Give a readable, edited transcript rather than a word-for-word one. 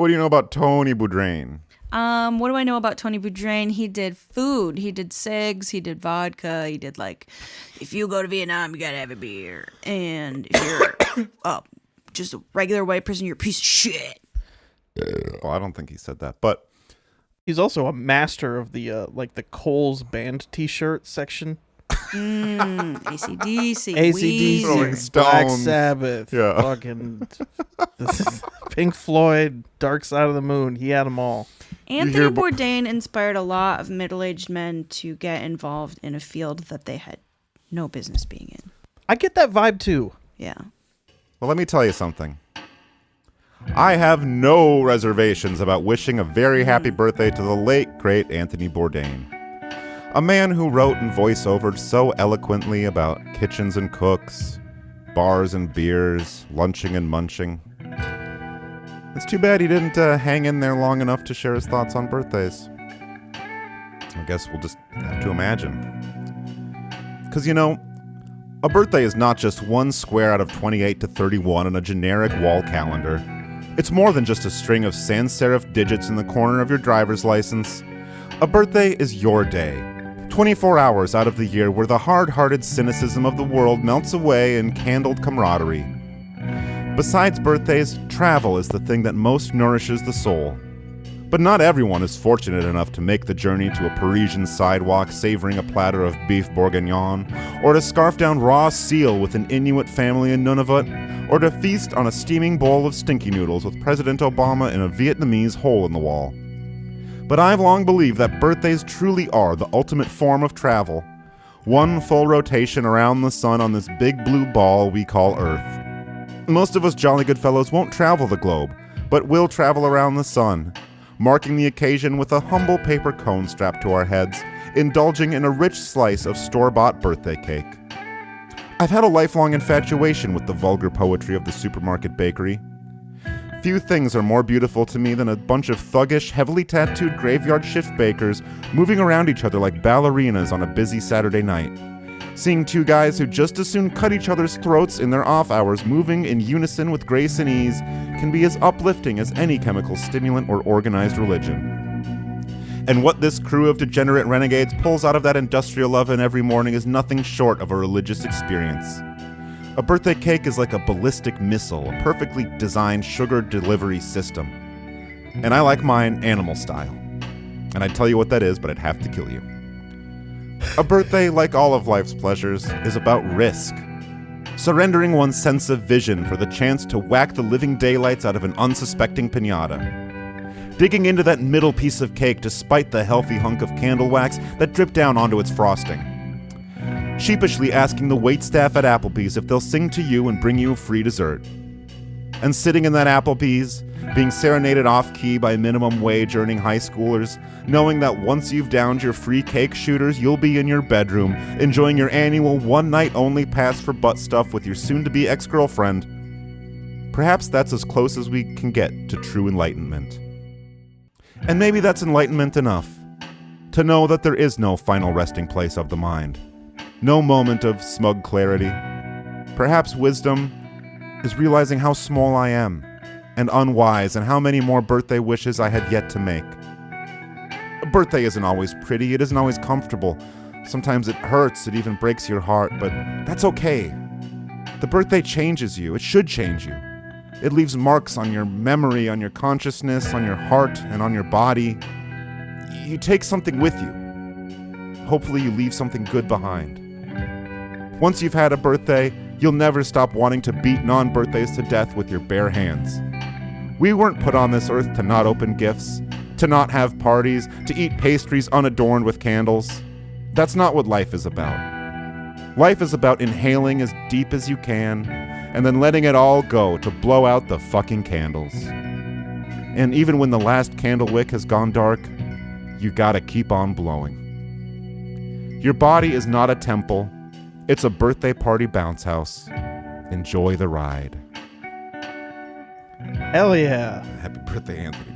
What do you know about Tony Bourdain? What do I know about Tony Bourdain? He did food. He did cigs. He did vodka. He did if you go to Vietnam, you gotta have a beer. And if you're just a regular white person, you're a piece of shit. Well, I don't think he said that, but he's also a master of the the Coles band T-shirt section. AC/DC, Rolling Weezer, Black Stones. Sabbath, fucking Pink Floyd, Dark Side of the Moon. He had them all. Anthony Bourdain inspired a lot of middle-aged men to get involved in a field that they had no business being in. I get that vibe too. Yeah. Well, let me tell you something. I have no reservations about wishing a very happy birthday to the late, great Anthony Bourdain. A man who wrote and voice-overed so eloquently about kitchens and cooks, bars and beers, lunching and munching. It's too bad he didn't hang in there long enough to share his thoughts on birthdays. I guess we'll just have to imagine. Because, a birthday is not just one square out of 28 to 31 on a generic wall calendar. It's more than just a string of sans serif digits in the corner of your driver's license. A birthday is your day. 24 hours out of the year where the hard-hearted cynicism of the world melts away in candled camaraderie. Besides birthdays, travel is the thing that most nourishes the soul. But not everyone is fortunate enough to make the journey to a Parisian sidewalk savoring a platter of beef bourguignon, or to scarf down raw seal with an Inuit family in Nunavut, or to feast on a steaming bowl of stinky noodles with President Obama in a Vietnamese hole in the wall. But I've long believed that birthdays truly are the ultimate form of travel. One full rotation around the sun on this big blue ball we call Earth. Most of us jolly good fellows won't travel the globe, but will travel around the sun, marking the occasion with a humble paper cone strapped to our heads, indulging in a rich slice of store-bought birthday cake. I've had a lifelong infatuation with the vulgar poetry of the supermarket bakery. Few things are more beautiful to me than a bunch of thuggish, heavily tattooed graveyard shift bakers moving around each other like ballerinas on a busy Saturday night. Seeing two guys who just as soon cut each other's throats in their off hours moving in unison with grace and ease can be as uplifting as any chemical stimulant or organized religion. And what this crew of degenerate renegades pulls out of that industrial oven every morning is nothing short of a religious experience. A birthday cake is like a ballistic missile, a perfectly designed sugar delivery system. And I like mine animal style. And I'd tell you what that is, but I'd have to kill you. A birthday, like all of life's pleasures, is about risk. Surrendering one's sense of vision for the chance to whack the living daylights out of an unsuspecting piñata. Digging into that middle piece of cake despite the healthy hunk of candle wax that dripped down onto its frosting. Sheepishly asking the waitstaff at Applebee's if they'll sing to you and bring you a free dessert. And sitting in that Applebee's, being serenaded off-key by minimum wage earning high schoolers, knowing that once you've downed your free cake shooters, you'll be in your bedroom, enjoying your annual one-night-only pass for butt stuff with your soon-to-be ex-girlfriend. Perhaps that's as close as we can get to true enlightenment. And maybe that's enlightenment enough. To know that there is no final resting place of the mind. No moment of smug clarity. Perhaps wisdom is realizing how small I am, and unwise, and how many more birthday wishes I have yet to make. A birthday isn't always pretty, it isn't always comfortable. Sometimes it hurts, it even breaks your heart, but that's okay. The birthday changes you, it should change you. It leaves marks on your memory, on your consciousness, on your heart, and on your body. You take something with you. Hopefully you leave something good behind. Once you've had a birthday, you'll never stop wanting to beat non-birthdays to death with your bare hands. We weren't put on this earth to not open gifts, to not have parties, to eat pastries unadorned with candles. That's not what life is about. Life is about inhaling as deep as you can, and then letting it all go to blow out the fucking candles. And even when the last candle wick has gone dark, you gotta keep on blowing. Your body is not a temple. It's a birthday party bounce house. Enjoy the ride. Hell yeah. Happy birthday, Anthony.